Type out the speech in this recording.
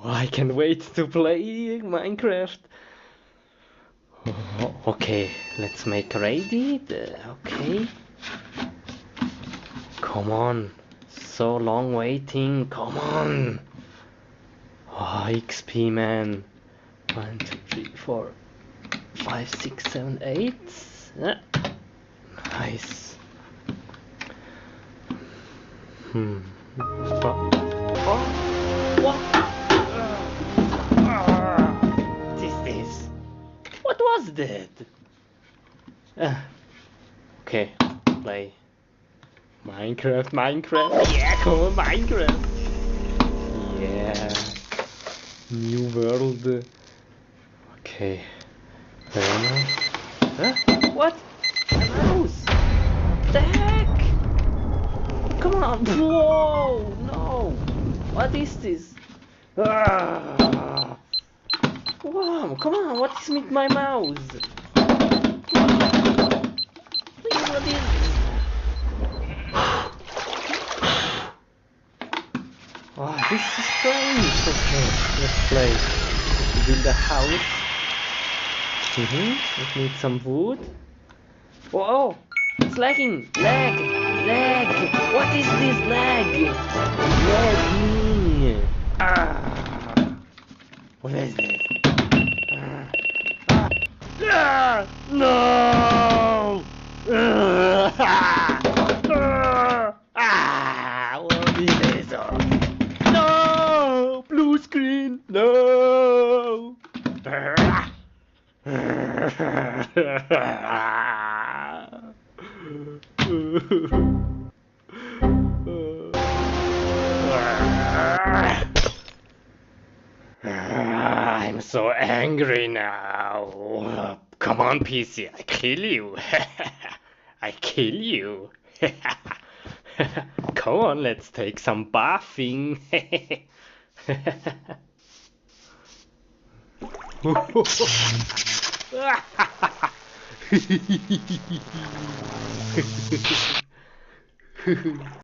Oh, I can't wait to play Minecraft. Okay, let's make ready. Okay. Come on. So long waiting. Come on. Oh, XP, man. 1, 2, 3, 4, 5, 6, 7, 8. Nice. Oh, oh, what? This. What was that? Okay, play. Minecraft. Yeah, come on, Minecraft. Yeah. New world. Okay. Where am I? Huh? What? A mouse! The heck? Come on! Whoa! No! What is this? Ah! Wow! Come on! What is with my mouse? Please, what is this? Oh, this is strange. Okay, let's play. Build a house. Let's need some wood. Whoa! It's lagging! Lag! What is this lag? Lagging! What is this? No! What is this? No! Blue screen! No! I'm so angry now. Come on, PC, I kill you. I kill you. Come on, let's take some bathing.